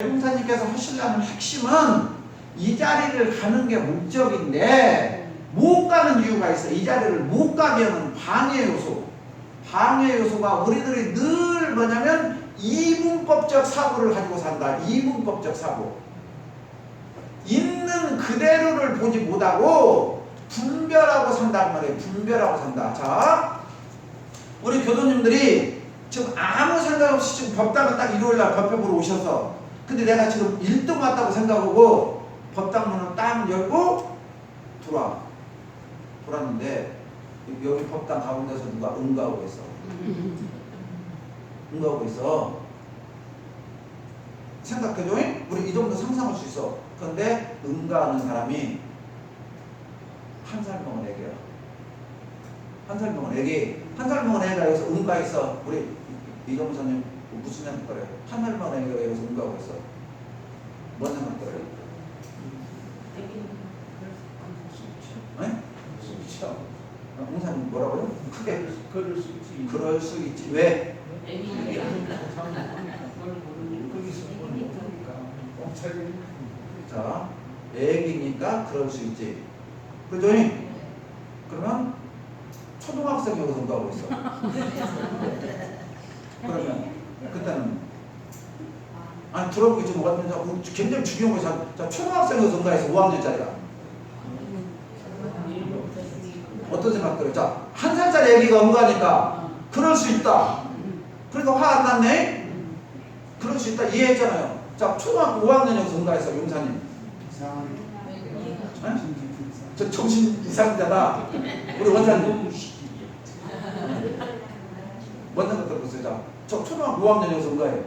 대공사님께서 하시려는 핵심은 이 자리를 가는 게 목적인데 못 가는 이유가 있어. 이 자리를 못 가게 하는 방해 요소. 방해 요소가 우리들이 늘 뭐냐면 이분법적 사고를 가지고 산다. 이분법적 사고. 있는 그대로를 보지 못하고 분별하고 산다는 말이에요. 분별하고 산다. 자, 우리 교도님들이 지금 아무 생각 없이 지금 법당을 딱 일요일날 법회 보러 오셔서 근데 내가 지금 1등 왔다고 생각하고 법당 문을 딱 열고 돌았는데 여기 법당 가운데서 누가 응가하고 있어. 응가하고 있어. 생각해줘. 우리 이 정도 상상할 수 있어. 그런데 응가하는 사람이 한 살 먹은 애기야. 한 살 먹은 애기. 한 살 먹은 애가 여기서 응가했어. 우리 이동선님 무슨 생각거려요? 한 살 먹은 애기가 여기서 응가하고 있어. 뭔 생각거려요? 네? 응사님 뭐라고요? 크게. 그럴 수 있지. 그럴 수 있지. 왜? 자, 애기니까 그럴 수 있지. 그죠? 그러면 초등학생이 여기서 응가하고 있어. 그러면 그때는 아니 들어보기 좀 어떤 굉장히 중요한 거죠. 자, 초등학생이 여기서 응가해서 5학년짜리가 어떤 생각 들어요? 자, 한 살짜리 애기가 응가하니까 그럴 수 있다. 그러니까 화 안 났네? 그럴 수 있다. 이해했잖아요. 자, 초등학교 5학년에서 응가했어, 용사님. 저 정신 이상자다. 우리 원사님. 뭔 생각 들어보세요? 자, 저 초등학교 5학년에서 응가해.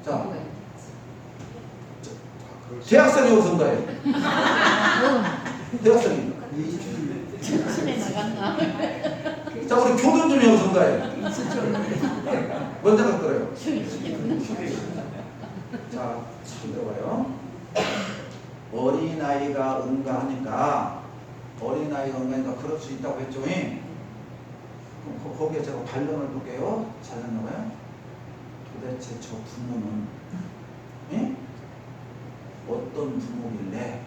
자, 대학생이 여기서 응가해. 대학생이. 자, 우리 교도님이 여기서 응가해. 뭔 생각 들어요? 자, 잘 들어봐요. 어린아이가 응가하니까 그럴 수 있다고 했죠. 거기에 제가 반론을 볼게요. 잘 듣나봐요? 도대체 저 부모는 어떤 부모길래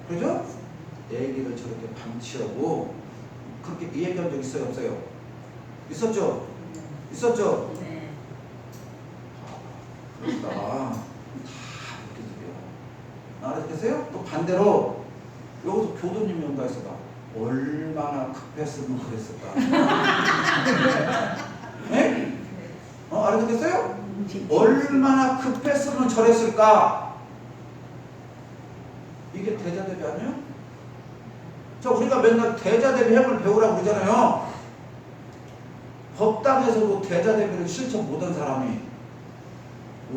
그죠? 애기를 저렇게 방치하고 그렇게 이해한 적 있어요? 없어요? 있었죠? 있었죠? 네. 그러니까 다 이렇게 돼요. 알아듣겠어요? 또 반대로 여기서 교도님이 온다 했어. 얼마나 급했으면 그랬을까? 네? 알아듣겠어요? 얼마나 급했으면 저랬을까? 이게 대자대비 아니에요? 자, 우리가 맨날 대자대비 행을 배우라고 그러잖아요. 법당에서도 대자대비를 실천 못한 사람이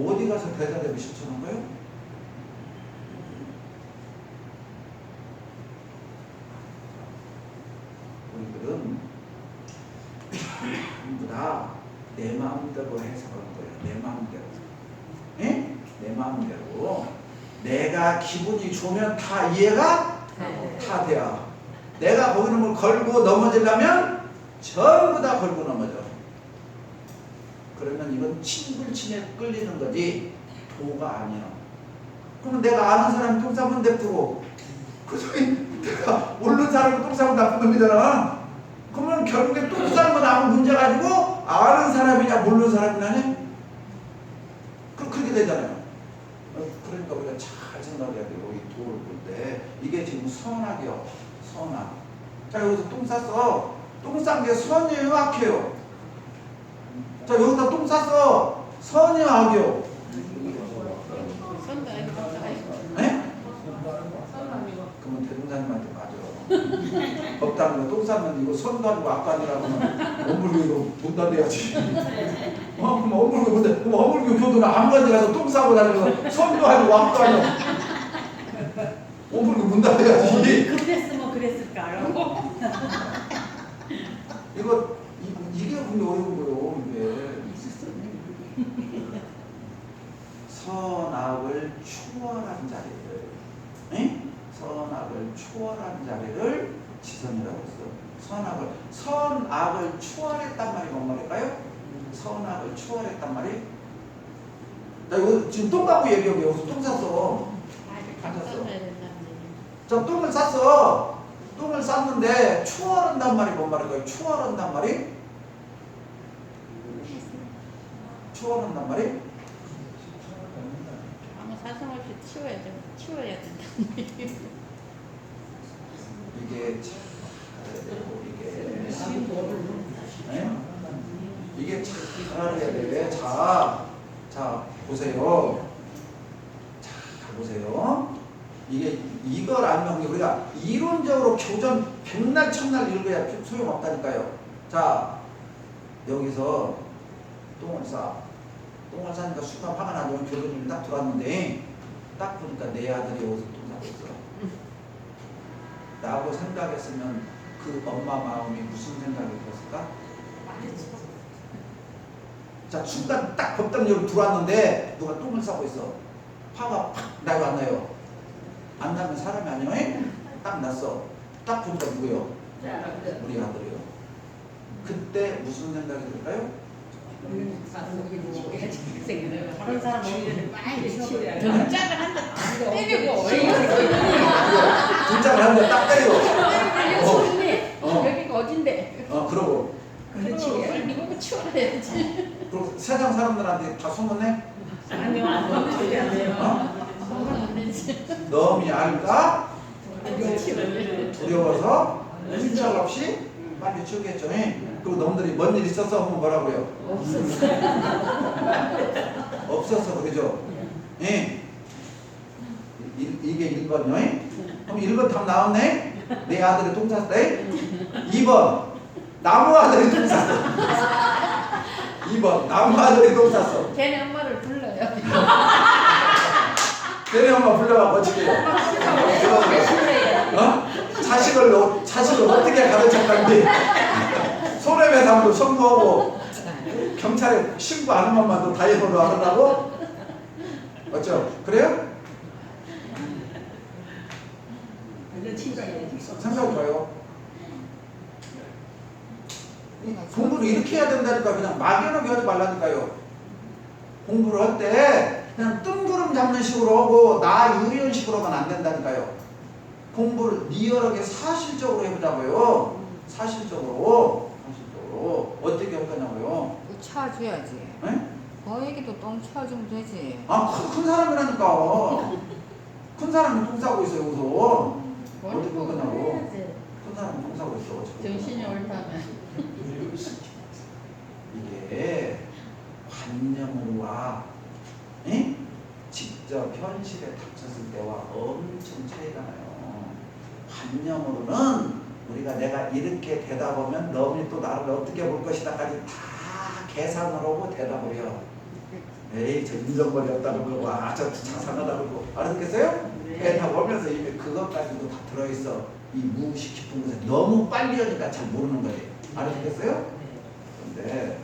어디 가서 대자대비 실천한 거예요? 우리들은 전부 다 내 마음대로 해석하는 거예요. 내 마음대로. 예? 내 마음대로. 내가 기분이 좋으면 다 이해가 다 돼야. 내가 거기는 뭘 걸고 넘어지려면 전부 다 걸고 넘어져. 그러면 이건 친불친에 끌리는 거지 도가 아니야. 그러면 내가 아는 사람이 똥 싸면 냅두고 그 소리 내가 모르는 사람이 똥 싸면 나쁜 놈이잖아. 그러면 결국에 똥 싸는 건 아무 문제 가지고 아는 사람이냐 모르는 사람이냐 그렇게 되잖아요. 그러니까 우리가 잘 생각해야 돼요. 이 도를 볼 때 이게 지금 선악이요. 선악. 자, 여기서 똥 쌌어. 똥 싼 게 선이에요, 악이에요? 자, 여기다 똥 쌌어. 선이요, 악이요? 네? 그러면 대동사님한테 맞아. 법당으로 똥 쌌는데 이거 선도 아니고 악 아니라고 하면 어물고 이거 분단돼야지. 그럼 어물고 근데 어물고 교도는 아무런 데 가서 똥 싸고 다니면서 선도 아니고 악도 아니고 어물고 분단돼야지. 그랬으면 그랬을까요? 이게 근데 어려운 거예요. 이게 선악을 초월한 자리를, 선악을 초월한 자리를 지선이라고 했어. 선악을 추월했단 말이 뭔 말일까요? 선악을 추월했단 말이? 나 이거 지금 똥 갖고 얘기하고 여기서 똥 쌌어. 저 똥을 쌌어. 똥을 쌌는데 추월한단 말이 뭔 말일까요? 추월한단 말이? 추월한단 말이? 아무 사정 없이 치워야 된다. 이게 이게 잘 알아야 돼. 자 보세요. 자 보세요. 이걸 알면 우리가 이론적으로 교전 백날 천날 읽어야 소용없다니까요. 자 여기서 똥을 싸니까 순간 화가 나서 교수님이 딱 들어왔는데 딱 보니까 내 아들이 여기서 똥 싸고 있어. 라고 생각했으면 그 엄마 마음이 무슨 생각이 들었을까? 자 순간 딱 법당 여기 들어왔는데 누가 똥을 싸고 있어. 화가 팍 나고 안 나요? 안 나면 사람이 아니에요? 딱 났어. 딱 보니까 누구요? 우리 아들이요. 그때 무슨 생각이 들까요? 다른 사람 오기를 빨리 치워야 돼. 등짝을 한 대 딱 때리고 등짝을 한 대 딱 때리고 여기가 어딘데? 그러고 빨리 이거 치워야지. 그리고 세상 사람들한테 다 소문내? 아니요 안 돼요. 너무 얇다? 두려워서 흔적 없이 빨리 치우겠죠. 그리고 놈들이 뭔 일 있었어? 하면 뭐라고요? 없었어. 그죠? 이게 1번이요. 그럼 1번 답 나왔네? 내 아들이 똥 쌌대? 2번 나무 아들이 똥 쌌어. 2번 나무 아들이 똥 쌌어. 걔네 엄마를 불러요. 걔네 엄마 불러가 멋지게. 자식을 어떻게 가르쳤는지 손해배상도 청구하고 경찰에 신고 안 하는 것만도 다이어로 하라고? 맞죠? 그래요? 생각이 봐요. 공부를 이렇게 해야 된다니까. 그냥 막연하게 하지 말라니까요. 공부를 할 때 그냥 뜬구름 잡는 식으로 하고 나 유리한 식으로 하면 안 된다니까요. 공부를 리얼하게 사실적으로 해보자고요. 사실적으로 어떻게 할 거냐고요. 쳐줘야지. 네? 너에게도 똥 쳐주면 되지. 큰 사람이라니까. 큰 사람이 똥 싸고 있어요. 여기서 어떻게 할 거냐고. 큰 사람이 똥 싸고 있어. 정신이 옳다면. 이게 관념으로 와. 직접 현실에 닥쳤을 때와 엄청 차이가 나요. 관념으로는 우리가 내가 이렇게 대답하면 너희 또 나를 어떻게 볼 것이다까지 다 계산을 하고 대답을 해요. 에이 저 인정머리였다 그러고 저 자상하다 그러고 알아듣겠어요? 네. 다 보면서 이미 그것까지도 다 들어있어. 이 무의식 깊은 곳에 너무 빨리 하니까 잘 모르는 거지. 알아듣겠어요? 근데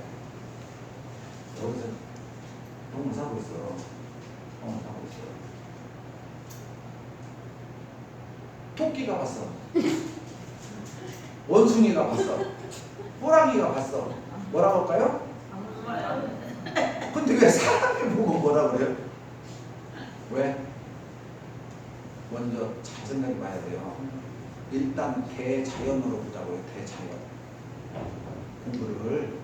여기서 똥을 싸고 있어. 싸고 있어. 토끼가 봤어. 원숭이가 봤어. 호랑이가 봤어. 뭐라고 할까요? 근데 왜 사람이 보고 뭐라 그래요? 왜? 먼저 잘 생각해 봐야 돼요. 일단 대자연으로 보자고요. 대자연. 공부를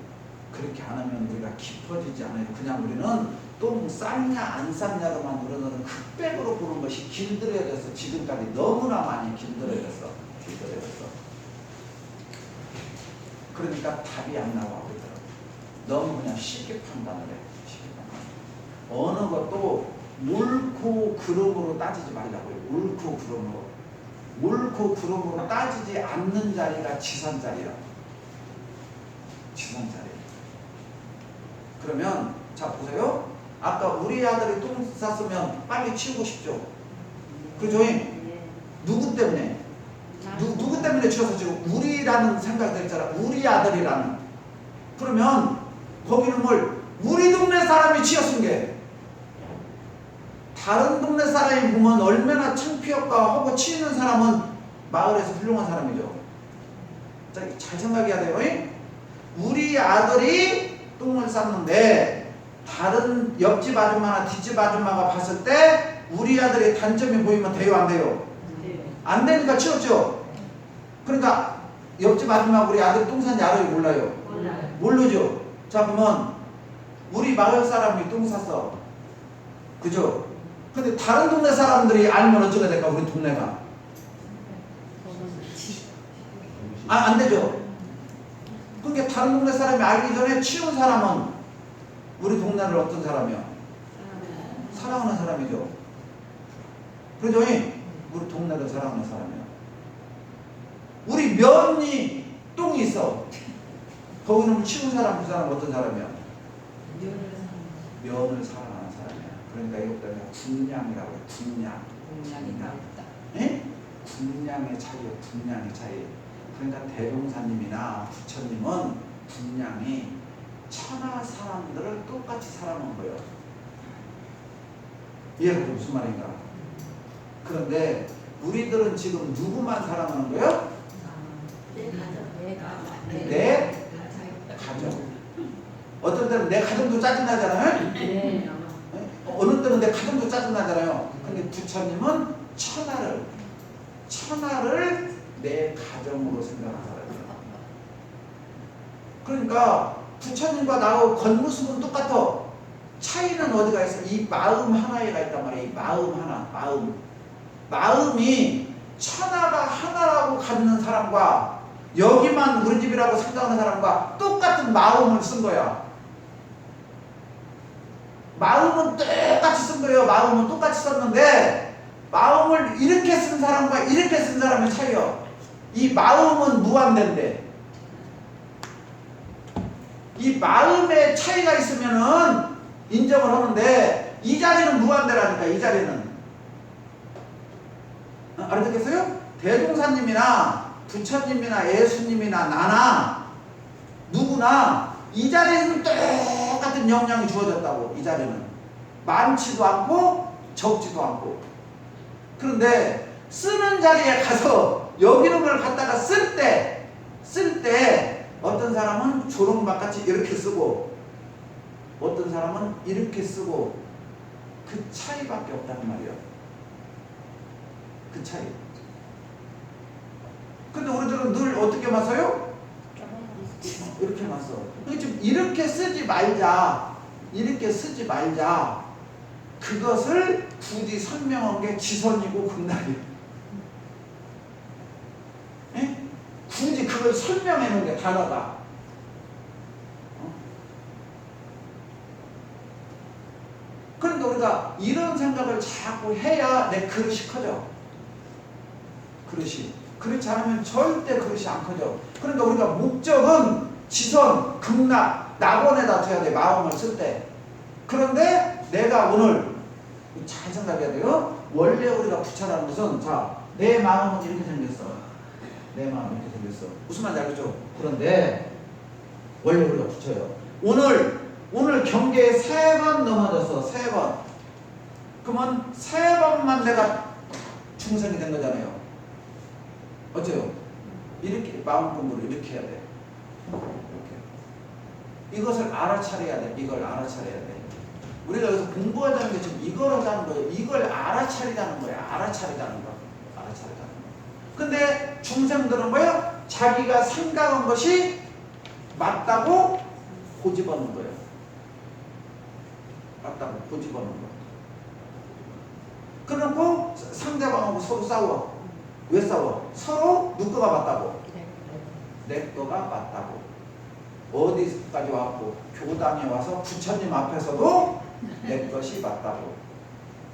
그렇게 안 하면 우리가 깊어지지 않아요. 그냥 우리는 똥 쌌냐 안 쌌냐로만 우리는 흑백으로 보는 것이 길들여져서 지금까지 너무나 많이 길들여졌어. 그러니까 답이 안 나와 그러더라고. 너무 그냥 쉽게 판단을 해. 어느 것도 옳고 그름으로 따지지 말라고요. 옳고 그름으로. 옳고 그름으로 따지지 않는 자리가 지산자리야. 지산자리. 그러면 자 보세요. 아까 우리 아들이 똥 쌌으면 빨리 치우고 싶죠. 그죠? 누구 때문에? 누구 때문에 치워서 지금 우리라는 생각이 들잖아. 우리 아들이라는. 그러면 거기는 뭘? 우리 동네 사람이 치웠은 게 다른 동네 사람이 보면 얼마나 창피할까 하고 치우는 사람은 마을에서 훌륭한 사람이죠. 잘 생각해야 돼요. 잉? 우리 아들이 똥을 쌌는데 다른 옆집 아줌마나 뒷집 아줌마가 봤을 때 우리 아들의 단점이 보이면 돼요, 안 돼요? 안 되니까 치웠죠. 그러니까 옆집 아줌마가 우리 아들 똥 쌌는지 알아요, 몰라요? 모르죠. 자, 그러면 우리 마을 사람이 똥 쌌어, 그죠? 근데 다른 동네 사람들이 알면 어쩌게 될까, 우리 동네가? 안 되죠. 그러니까 다른 동네 사람이 알기 전에 치운 사람은 우리 동네를 어떤 사람이야? 사랑하는 사람이죠. 그죠? 우리 동네를 사랑하는 사람이야. 우리 면이 똥이 있어. 거기는 치운 사람, 그 사람은 어떤 사람이야? 면을 사랑하는 사람이야. 그러니까 이것 때문에 분량이라고 해. 분량. 공량이 나왔다. 예? 분량의 차이요. 분량의 차이. 그러니까 대종사님이나 부처님은 분량이 천하 사람들을 똑같이 사랑한 거예요. 이해가 돼? 무슨 말인가? 그런데 우리들은 지금 누구만 사랑하는 거예요? 내 가정. 어떤 때는 내 가정도 짜증나잖아요? 네. 어느 때는 내 가정도 짜증나잖아요. 근데 부처님은 천하를 내 가정으로 생각하잖아요. 그러니까 부처님과 나하고 겉모습은 똑같아. 차이는 어디가 있어? 이 마음 하나에가 있단 말이야. 이 마음 하나, 마음이 천하가 하나라고 갖는 사람과 여기만 우리 집이라고 생각하는 사람과 똑같은 마음을 쓴 거야. 마음은 똑같이 쓴 거예요. 마음은 똑같이 썼는데 마음을 이렇게 쓴 사람과 이렇게 쓴 사람의 차이요. 이 마음은 무한대인데 이 마음의 차이가 있으면은 인정을 하는데 이 자리는 무한대라니까. 이 자리는 알아듣겠어요? 대종사님이나 부처님이나 예수님이나 나나 누구나 이 자리는 똑같은 영향이 주어졌다고. 이 자리는 많지도 않고 적지도 않고. 그런데 쓰는 자리에 가서 여기는 걸 갖다가 쓸 때 어떤 사람은 조롱박같이 이렇게 쓰고 어떤 사람은 이렇게 쓰고 그 차이밖에 없다는 말이야. 그 차이. 근데 우리들은 늘 어떻게만 써요? 이렇게만 써. 그러니까 좀 이렇게 쓰지 말자. 이렇게 쓰지 말자. 그것을 굳이 설명한 게 지선이고 극락이에요. 예? 굳이 그걸 설명해 놓은 게 단어가. 그러니까 우리가 이런 생각을 자꾸 해야 내 그릇이 커져. 그릇이. 그렇지 않으면 절대 그릇이 안 커져. 그러니까 우리가 목적은 지선, 극락, 낙원에다 둬야 돼. 마음을 쓸 때. 그런데 내가 오늘 잘 생각해야 돼요. 원래 우리가 부처라는 것은 자, 내 마음은 이렇게 생겼어. 내 마음은 이렇게 생겼어. 무슨 말인지 알겠죠? 그런데 원래 우리가 부처예요. 오늘 경계에 3번 넘어졌어. 3번. 그러면 3번만 내가 중생이 된 거잖아요. 어째요? 이렇게 마음 공부를 이렇게 해야 돼. 이렇게. 이것을 알아차려야 돼. 이걸 알아차려야 돼. 우리가 여기서 공부하자는 게 지금 이걸 하자는 거예요. 이걸 알아차리자는 거야. 알아차리자는 거. 알아차리자는 거. 근데 중생들은 뭐야? 자기가 생각한 것이 맞다고 고집하는 거예요. 맞다고 고집하는 거. 그러고 상대방하고 서로 싸워. 왜 싸워? 서로 누구가 맞다고? 내 거가 맞다고. 어디까지 왔고 교당에 와서 부처님 앞에서도 내 것이 맞다고.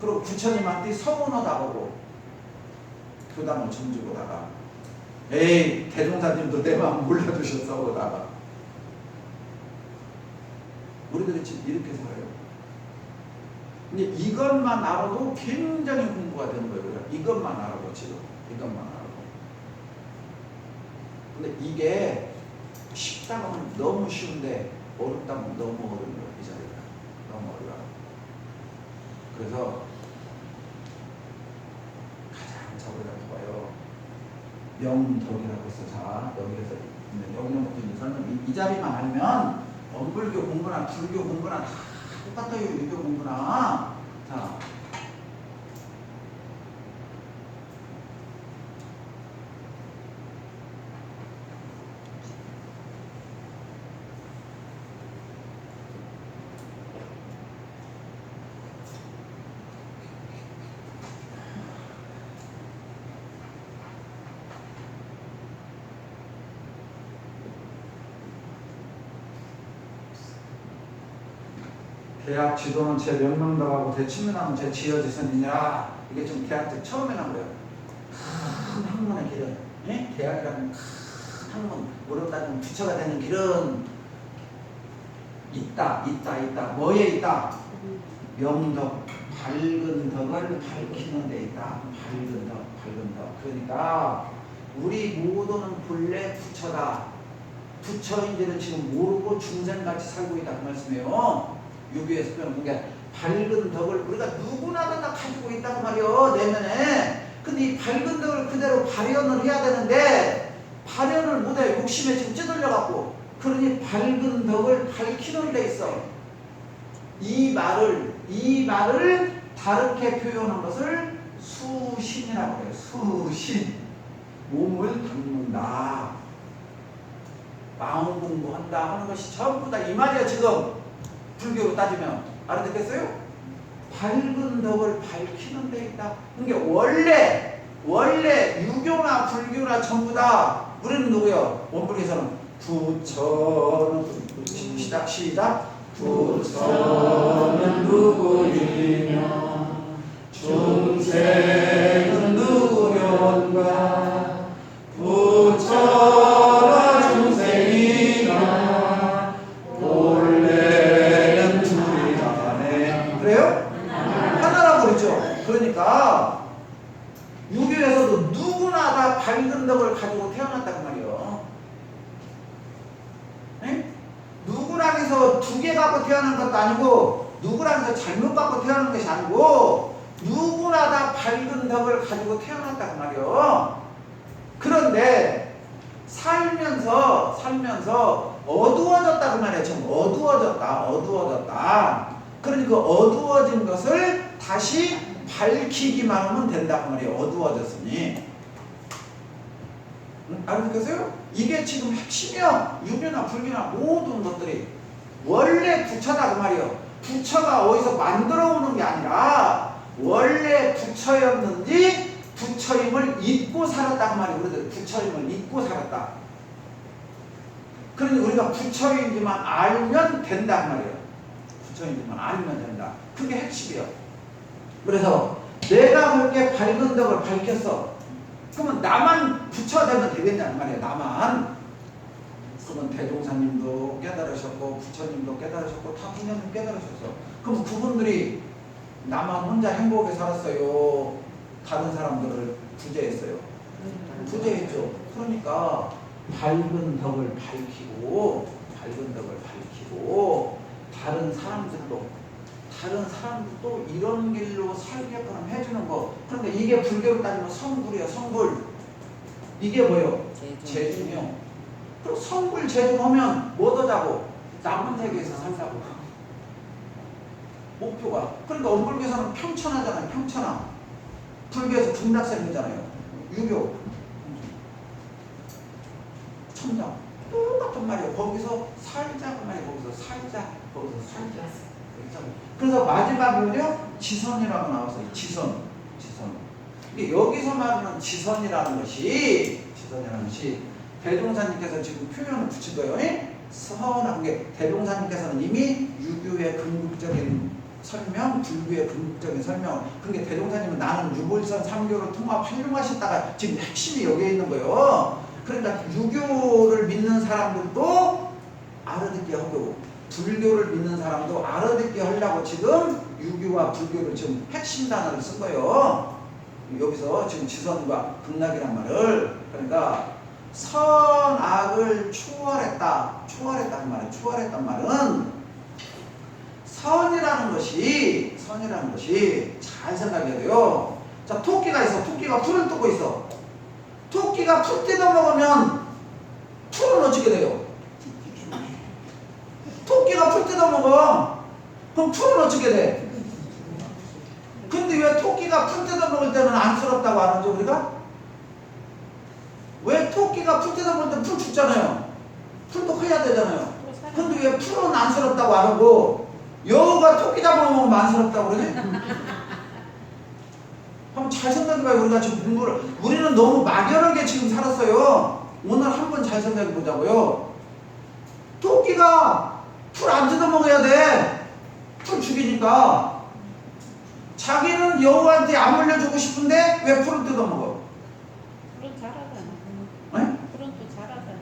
그리고 부처님한테 서문하다고 교당을 춤주고다가 에이 대종사님도 내 마음 몰라주셨어 그러다가 우리들이 지금 이렇게 살아요. 근데 이것만 알아도 굉장히 공부가 되는 거예요. 이것만 알아도 지금 이것만 알아도. 근데 이게 쉽다면 너무 쉬운데 어렵다면 너무 어려운 거예요. 이 자리가 너무 어려워요. 그래서 가장 저기라고 봐요. 명덕이라고 해서 자 여기에서 여기는 이제 설명 이 자리만 알면 원불교 공부나 불교 공부나 다 똑같아요. 유교 공부나. 자. 대학 지도는 제 명명덕하고 대치문하면 제 지어지선이니라. 이게 좀 대학 때 처음에 나온 거예요. 큰 학문의 길은, 예? 대학이라는 큰 학문, 뭐로 따지면 부처가 되는 길은 있다. 뭐에 있다? 명덕, 밝은 덕을 밝히는 데 있다. 밝은 덕. 그러니까 우리 모두는 본래 부처다. 부처인지를 지금 모르고 중생같이 살고 있다 그 말씀이에요. 유교에서 표현한 게 밝은 덕을 우리가 누구나 다 가지고 있다고 말이요 내면에. 근데 이 밝은 덕을 그대로 발현을 해야 되는데 발현을 못해. 욕심에 지금 찌들려 갖고. 그러니 밝은 덕을 밝히는 데 있어. 이 말을 다르게 표현한 것을 수신이라고 해요. 수신. 몸을 닦는다, 마음 공부한다 하는 것이 전부 다 이 말이야. 지금 불교로 따지면 알아듣겠어요? 밝은 덕을 밝히는 데 있다. 그러니까 원래 유교나 불교나 전부 다 우리는 누구요? 원불에서는 부처는 시작 부처는 누구이며 중생은 누구련가 부처가 중생이나 본래는 둘이라네. 그래요? 하나라고 그랬죠. 그러니까 유교에서도 누구나 다 밝은 덕을 가지고 태어났단 말이에요. 네? 누구랑 해서 두 개 갖고 태어난 것도 아니고 누구랑 해서 잘못 갖고 태어난 것이 아니고 누구나 다 밝은 덕을 가지고 태어났단 말이에요. 그런데 살면서 어두워졌다 그 말이에요. 좀 어두워졌다. 그러니 그 어두워진 것을 다시 밝히기만 하면 된다 그 말이에요. 어두워졌으니. 알겠어요? 이게 지금 핵심이요. 유교나 불교나 모든 것들이 원래 부처다 그 말이에요. 부처가 어디서 만들어 오는 게 아니라 원래 부처였는지 부처임을 잊고 살았다 그 말이에요. 우리들 부처임을 잊고 살았다. 그러니 우리가 부처인지만 알면 된다 그 말이에요. 부처인지만 알면 된다. 그게 핵심이에요. 그래서 내가 그렇게 밝은 덕을 밝혔어. 그러면 나만 부처 되면 되겠냐는 말이에요. 나만. 그러면 대종사님도 깨달으셨고 부처님도 깨달으셨고 다 부처님 깨달으셨어. 그럼 그분들이 나만 혼자 행복하게 살았어요? 다른 사람들을 부재했어요? 부재했죠. 그러니까 밝은 덕을 밝히고 다른 사람들도 이런 길로 살게끔 해주는 거. 그런데 이게 불교로 따지면 성불이에요. 성불. 이게 뭐예요? 재중이요. 그럼 성불 재중하면 뭐 하자고? 남은 세계에서 살자고. 목표가. 그러니까 원불교에서는 평천하잖아요. 평천하. 불교에서 중락생이잖아요. 유교. 천당. 똑같은 말이에요. 거기서 살자 그 말이에요. 거기서 살자. 그래서 마지막으로요 지선이라고 나왔어요. 지선. 근데 여기서 말하는 지선이라는 것이 대종사님께서 지금 표현을 붙인 거예요. 선한 게 대종사님께서는 이미 유교의 궁극적인 설명, 불교의 궁극적인 설명. 그러니까 대종사님은 나는 유불선 3교를 통합 활용하셨다가 지금 핵심이 여기에 있는 거예요. 그러니까 유교를 믿는 사람들도 알아듣게 하고 불교를 믿는 사람도 알아듣게 하려고 지금 유교와 불교를 지금 핵심 단어를 쓴 거예요. 여기서 지금 지선과 극락이란 말을. 그러니까 선악을 초월했단 말은 선이라는 것이 잘 생각해야 돼요. 자, 토끼가 있어. 토끼가 풀을 뜯고 있어. 토끼가 풀 뜯어 먹으면 풀은 풀은 어떻게 돼요? 토끼가 풀 뜯어먹어. 그럼 풀은 어떻게 돼? 근데 왜 토끼가 풀 뜯어먹을 때는 안쓰럽다고 안 하죠 우리가? 왜 토끼가 풀 뜯어먹을 때 풀 죽잖아요. 풀도 커야 되잖아요. 근데 왜 풀은 안쓰럽다고 안 하고 여우가 토끼 잡아먹으면 안쓰럽다고 그러지? 한번 잘 생각해봐요. 우리가 지금 공부를 우리는 너무 막연하게 지금 살았어요. 오늘 한번 잘 생각해보자고요. 토끼가 풀 안 뜯어먹어야 돼. 풀 죽이니까. 자기는 여우한테 안 물려주고 싶은데 왜 풀을 뜯어먹어? 그런 잘하잖아. 네? 그런 또 잘하잖아.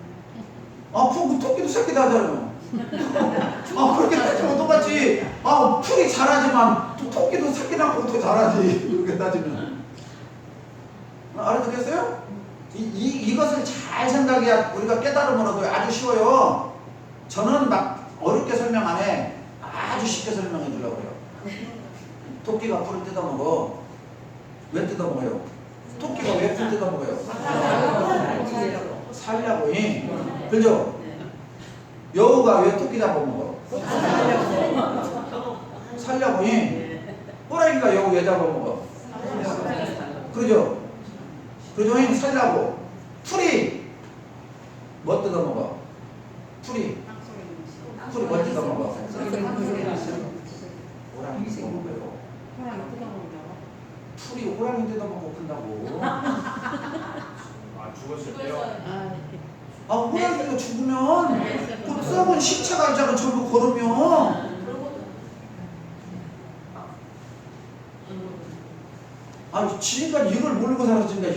그 토끼도 새끼 나잖아요. 그렇게 따지면 똑같지. 풀이 잘하지만 또 토끼도 새끼 낳고 더 잘하지. 그렇게 따지면. 알아듣겠어요? 이것을 잘 생각해야 우리가 깨달음을 얻어요. 아주 쉬워요. 저는 막 어렵게 설명 안 해. 아주 쉽게 설명해 주려고 해요. 토끼가 풀을 뜯어먹어. 왜 뜯어먹어요? 토끼가 왜 풀 뜯어먹어요? 살려고. 그죠? 여우가 왜 토끼 잡아먹어? 살려고. 호랑이가 여우 왜 잡아먹어? 그죠? 그죠? 살려고. 풀이 뭐 뜯어먹어? 풀이 뭐 뜯어먹어? 호랑이 뜯어먹어요. 호랑이 뜯어먹는다고? 풀이 호랑이 뜯어먹고 큰다고. 죽었을 때요? 호랑이가 죽으면 그 썩은 시체가 있잖아. 전부 걸으면. 지금까지 이걸 모르고 살았으니까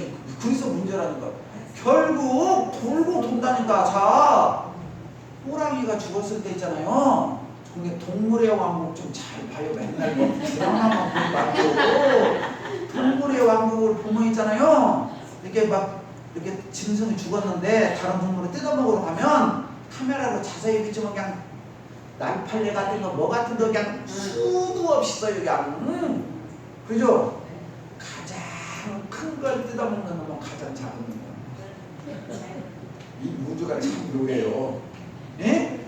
그래서 문제라니까. 결국 돌고 돈다니까. 자, 호랑이가 죽었을 때 있잖아요. 근데 동물의 왕국 좀 잘 봐요. 맨날 뭐 드라마만 보지 말고 동물의 왕국을 보면 있잖아요. 이렇게 막 이렇게 짐승이 죽었는데 다른 동물을 뜯어먹으러 가면 카메라로 자세히 비추면 그냥 날팔레 같은 거 뭐 같은 거 그냥 수도 없이 써요. 그냥 그죠? 가장 큰 걸 뜯어먹는 놈은 가장 작은 놈. 이 우주가 참 묘해요. 예?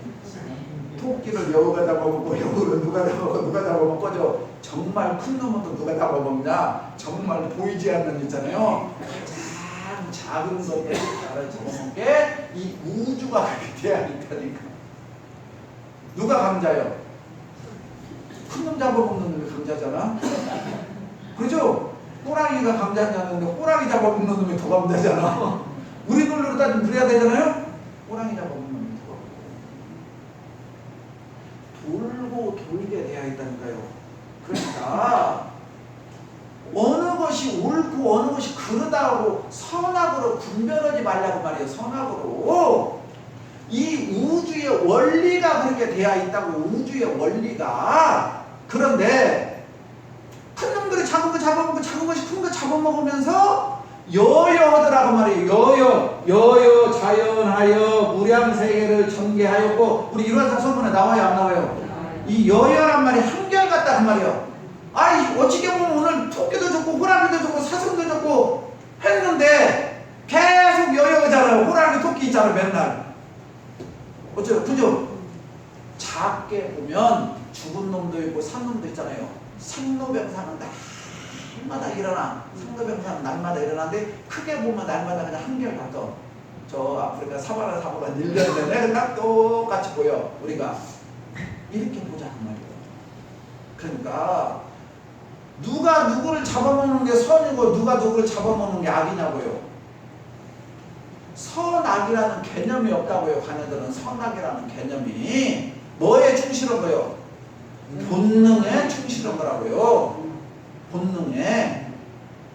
토끼를 여우가 잡아먹고 여우를 누가 잡아먹고 정말 큰 놈은 또 누가 잡아먹냐? 정말 보이지 않는 있잖아요. 가장 작은 것들 나를 잡아먹게 이 우주가 그렇게 돼야 있다니까. 누가 강자요? 큰 놈 잡아먹는 놈이 강자잖아. 그죠? 호랑이가 강자냐는데 호랑이 잡아먹는 놈이 더 강자잖아. 우리 놀로 따지면 그래야 되잖아요. 호랑이 잡아먹는 놈이 더 돌고 돌게 돼야 있다니까요. 그러니까 어느 것이 옳고 어느 것이 그르다고 선악으로 분별하지 말라고 말이에요. 선악으로. 이 우주의 원리가 그렇게 되어 있다고. 우주의 원리가. 그런데 큰 놈들이 작은 거 잡아먹고 작은 것이 큰 거 잡아먹으면서 여여하더라고 말이에요. 여여 자연하여 무량세계를 전개하였고. 우리 일화상 서문에 나와요 안 나와요? 이 여여란 말이 한결같다는 말이에요. 어떻게 보면 오늘 토끼도 좋고 호랑이도 좋고 사슴도 좋고 했는데 계속 여여잖아요. 호랑이 토끼 있잖아요 맨날. 어쩌요? 그죠? 작게 보면 죽은 놈도 있고 산 놈도 있잖아요. 상노병사는 날마다 일어나. 상노병사는 날마다 일어나는데 크게 보면 날마다 그냥 한결같아. 저 아프리카 사바나 사바가 1년 내내 딱 똑같이 보여. 우리가 이렇게 보자 그 말이에요. 그러니까 누가 누구를 잡아먹는 게 선이고 누가 누구를 잡아먹는 게 악이냐고요. 선악이라는 개념이 없다고요. 가네들은 선악이라는 개념이 뭐에 충실한 거요? 본능에 충실한 거라고요. 본능에.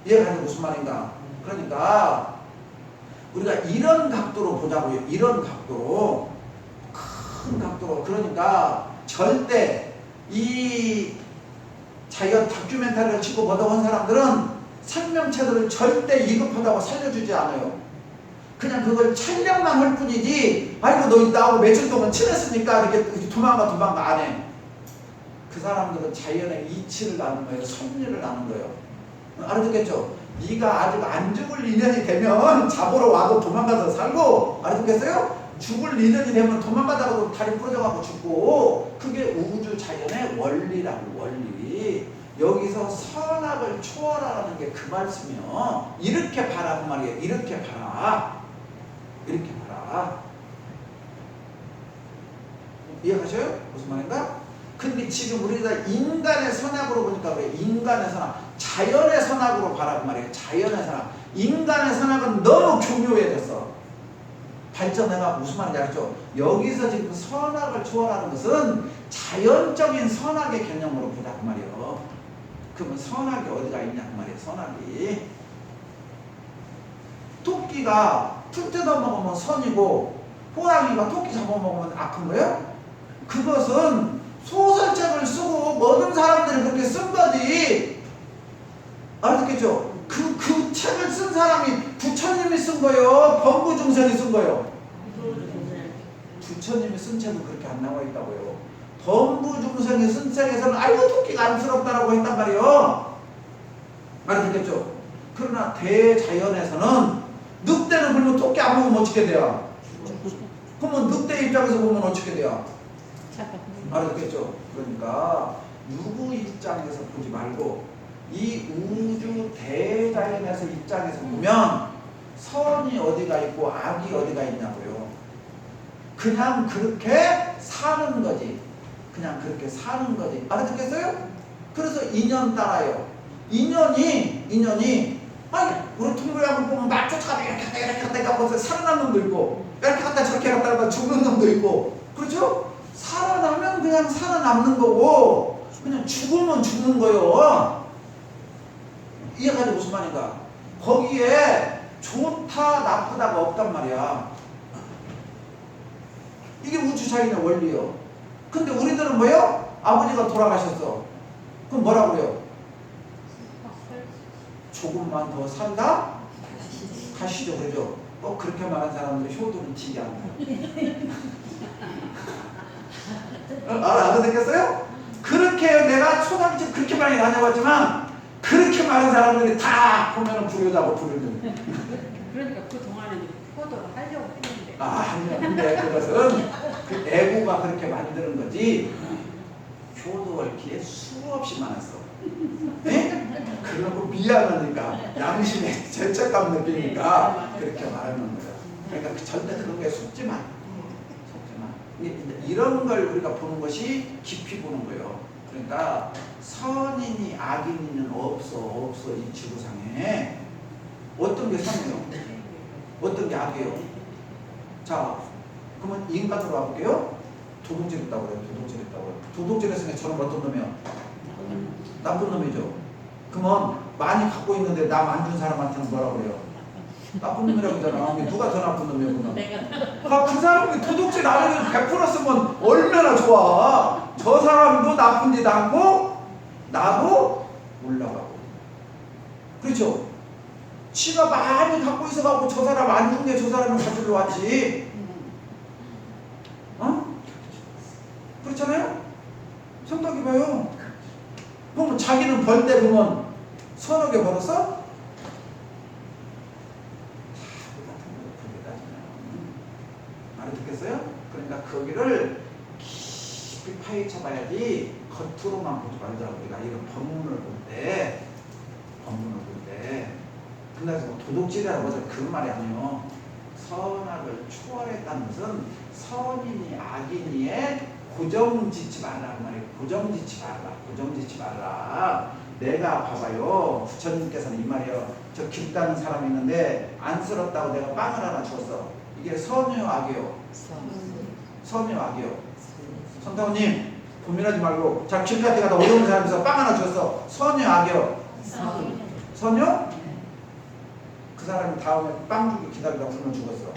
이해가 무슨 말인가? 그러니까 우리가 이런 각도로 보자고요. 이런 각도로. 큰 각도로. 그러니까 절대 이 자기가 다큐멘터리를 치고 보다 온 사람들은 생명체들을 절대 이급하다고 살려주지 않아요. 그냥 그걸 촬영만 할 뿐이지 아이고 너 나하고 며칠 동안 친했으니까 이렇게 도망가 안 해. 그 사람들은 자연의 이치를 나눈 거예요. 섭리를 나눈 거예요. 알아듣겠죠? 네가 아직 안 죽을 인연이 되면 잡으러 와도 도망가서 살고. 알아듣겠어요? 죽을 일년이 되면 도망가다가도 다리 부러져가고 죽고, 그게 우주 자연의 원리라고. 원리. 여기서 선악을 초월하라는 게 그 말씀이요. 이렇게 봐라 그 말이에요. 이렇게 봐라. 이렇게 봐라. 이해가셔요? 무슨 말인가? 근데 지금 우리가 인간의 선악으로 보니까 그래. 인간의 선악, 자연의 선악으로 봐라 그 말이에요. 자연의 선악. 인간의 선악은 너무 교묘해졌어. 발전해가 무슨 말인지 알죠? 여기서 지금 선악을 초월하는 것은 자연적인 선악의 개념으로 보자 그 말이에요. 그러면 선악이 어디가 있냐 그 말이에요. 선악이. 토끼가 풀 뜯어먹으면 선이고 호랑이가 토끼 잡아먹으면 악한 거예요? 그것은 소설책을 쓰고 모든 사람들이 그렇게 쓴 거지. 알았겠죠? 그 책을 쓴 사람이 부처님이 쓴 거예요? 범부중생이 쓴 거예요? 부처님이 쓴 책은 그렇게 안 나와 있다고요. 범부중생이 쓴 책에서는 아이고 토끼가 안쓰럽다라고 했단 말이에요. 알았겠죠? 그러나 대자연에서는 늑대는 그러면 토끼 안 먹으면 어떻게 돼요? 그러면 늑대 입장에서 보면 어떻게 돼요? 알았겠죠? 그러니까 누구 입장에서 보지 말고 이 우주 대자연에서 입장에서 보면 선이 어디가 있고 악이 어디가 있냐고요. 그냥 그렇게 사는 거지. 그냥 그렇게 사는 거지. 알아듣겠어요? 그래서 인연 따라요. 인연이 아니 우리 동물하고 보면 막 쫓아가다 이렇게 갔다 벌써 살아난 놈도 있고 이렇게 갔다 저렇게 갔다 죽는 놈도 있고, 그렇죠? 살아나면 그냥 살아남는 거고 그냥 죽으면 죽는 거요. 이해가지 무슨 말인가? 거기에 좋다 나쁘다가 없단 말이야. 이게 우주 자연의 원리요. 근데 우리들은 뭐요? 아버지가 돌아가셨어. 그럼 뭐라고 그래요? 조금만 더 산다? 가시죠. 그러죠? 그렇게 말한 사람들이 효도는 지지않아요. 알아듣겠어요? 그렇게 내가 초등학교 그렇게 많이 다녀봤지만 그렇게 많은 사람들이 다 보면은 불효자고 불효자. 그러니까 그 동안에는 효도를 하려고 했는데. 아니요. 근데 그것은 그 애고가 그렇게 만드는 거지. 효도할 기회 수없이 많았어. 네? 그러고 미안하니까 양심에 죄책감 느끼니까 그렇게 말하는 거야. 그러니까 절대 그런 게 속지 마. 이런 걸 우리가 보는 것이 깊이 보는 거예요. 그러니까 선인이 악인이는 없어 이 지구상에. 어떤 게 선이에요? 어떤 게 악이에요? 자, 그러면 인간으로 와볼게요. 도둑질 했다고 그래요. 도둑질 했으니까 저는 어떤 놈이에요? 나쁜 놈이죠. 그러면 많이 갖고 있는데 남 안 준 사람한테는 뭐라고 그래요? 나쁜 놈이라고 하잖아. 누가 더 나쁜 놈이에요? 그러면 그 사람이 도둑질 안 해도 100% 쓰면 얼마나 좋아. 저 사람도 나쁜 짓 않고 나도 올라가고. 그렇죠? 지가 많이 갖고 있어갖고 저 사람 안 준 게 저 사람을 가지러 왔지. 그렇잖아요? 생각해봐요. 그럼 자기는 벌 때 그러면 서너 개 벌었어? 알아듣겠어요? 그러니까 거기를 깊이 파헤쳐봐야지 겉으로만 보지 말자고. 우리가 이런 법문을 볼 때 그래서 뭐 도둑질이라고 해서 그 말이 아니에요. 선악을 초월했다는 것은 선인이 악인이에 고정짓지 말라 그 말이에요. 고정짓지 말라. 내가 봐봐요. 부처님께서는 이 말이에요. 저 깊다는 사람이 있는데 안쓰럽다고 내가 빵을 하나 줬어. 이게 선이요 악이요? 선이요 악이요? 선타우님 고민하지 말고 자 길가에 가다 어려운 사람에서 빵 하나 줬어. 선이요 악이요? 선이요? 그 사람이 다음에 빵 주기 기다리다 굶어 죽었어.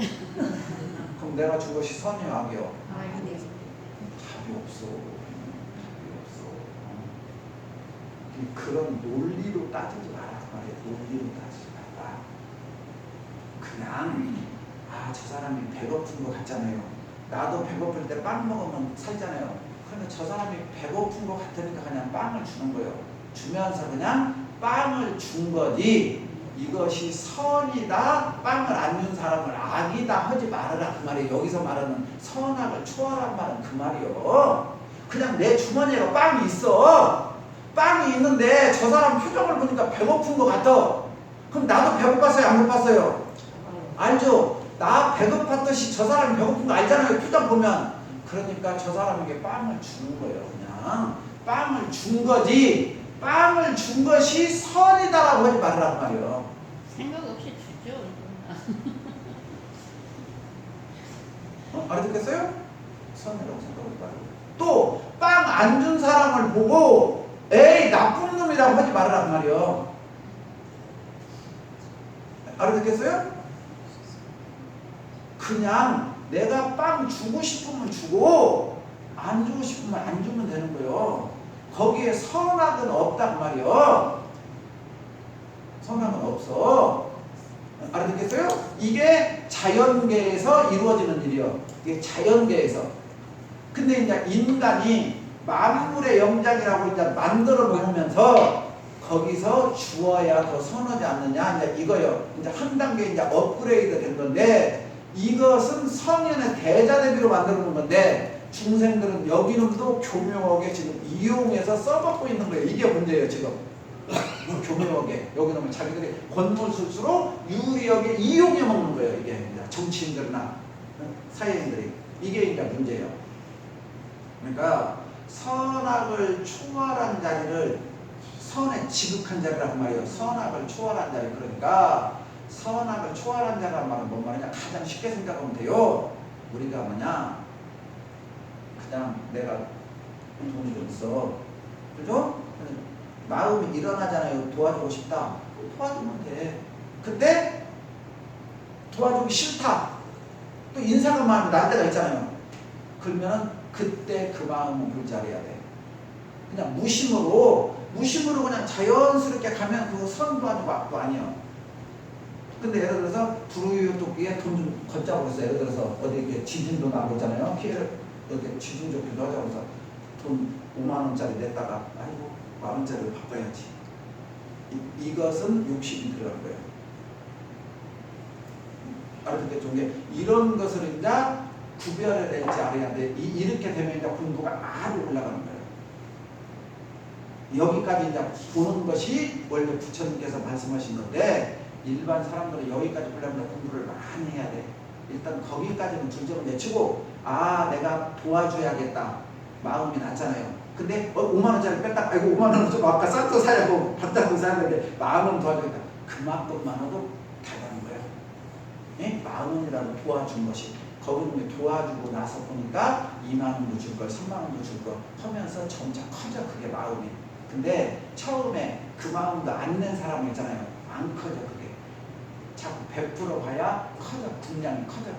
그럼 내가 준 것이 선이요 악이요? 답이 없어. 그런 논리로 따지지 마라 말이야. 논리로 따지지 말라. 그냥 저 사람이 배고픈 것 같잖아요. 나도 배고플 때 빵 먹으면 살잖아요. 그러니까 저 사람이 배고픈 것 같으니까 그냥 빵을 주는 거예요. 주면서 그냥 빵을 준 거지 이것이 선이다. 빵을 안 준 사람을 악이다 하지 말아라 그 말이에요. 여기서 말하는 선악을 초월한 말은 그 말이요. 그냥 내 주머니에 빵이 있어. 빵이 있는데 저 사람 표정을 보니까 배고픈 것 같아. 그럼 나도 배고팠어요? 안 고팠어요? 알죠? 나 배고팠듯이 저 사람이 배고픈 거 알잖아요. 표정 보면. 그러니까 저 사람에게 빵을 주는 거예요. 그냥 빵을 준 거지. 빵을 준 것이 선이다라고 하지 말으란 말이에요. 생각 없이 주죠. 알아듣겠어요? 선이라고 생각하지 말고. 또 빵 안 준 사람을 보고 에이 나쁜 놈이라고 하지 말으란 말이에요. 알아듣겠어요? 그냥 내가 빵 주고 싶으면 주고 안 주고 싶으면 안 주면 되는 거예요. 거기에 선악은 없단 말이에요. 선악은 없어. 알아듣겠어요? 이게 자연계에서 이루어지는 일이요. 이게 자연계에서. 근데 이제 인간이 만물의 영장이라고 이제 만들어 놓으면서 거기서 주어야 더 선하지 않느냐 이제 이거요. 이제 한 단계 이제 업그레이드 된 건데 이것은 성인의 대자 대비로 만들어 놓은 건데 중생들은 여기는도 교묘하게 지금 이용해서 써먹고 있는 거예요. 이게 문제예요 지금. 교묘하게 여기 놈을 자기들이 권모술수로 유리하게 이용해 먹는 거예요. 이게 정치인들이나 사회인들이. 이게 이제 문제예요. 그러니까 선악을 초월한 자리를 선에 지극한 자리라고 말이에요. 선악을 초월한 자리. 그러니까 선악을 초월한 자라는 말은 뭔 말이냐. 가장 쉽게 생각하면 돼요. 우리가 뭐냐 그냥 내가 돈이 좀 있어. 그죠? 마음이 일어나잖아요. 도와주고 싶다. 도와주면 돼. 근데 도와주기 싫다. 또 인상한 마음이 날 때가 있잖아요. 그러면은 그때 그 마음은 불자리해야 돼. 그냥 무심으로 그냥 자연스럽게 가면 그거 선 도와주고 악도 아니야. 근데 예를 들어서 불우이웃 돕기에 돈 좀 걷자고 했어. 예를 들어서 어디 이렇게 지진도 나고 있잖아요. 피해를 이렇게 지진 좋기도 하자고 해서 돈 5만 원짜리 냈다가 아이고 10,000 원짜리를 바꿔야지. 이것은 욕심이 들어간 거예요. 알아듣겠죠? 이런 것을 이제 구별을 낼지 알아야 돼. 이렇게 되면 이제 공부가 아주 올라가는 거예요. 여기까지 이제 보는 것이 원래 부처님께서 말씀하신 건데 일반 사람들은 여기까지 보려면 공부를 많이 해야 돼. 일단 거기까지는 둘째로 내치고 아 내가 도와줘야겠다. 마음이 났잖아요. 근데 5만 원짜리 뺐다. 아이고 5만 원 좀 아까 쌀도 사려고 밥도 사야 되는데 마음은 도와주겠다. 그만큼만으로도 다르는 거예요. 예? 마음이라도 도와준 것이. 거기는 도와주고 나서 보니까 2만 원도 줄 걸, 3만 원도 줄 걸 하면서 점차 커져 그게 마음이. 근데 처음에 그 마음도 안 낸 사람 있잖아요. 안 커져 그게. 자꾸 베풀어 봐야 커져. 분량이 커져.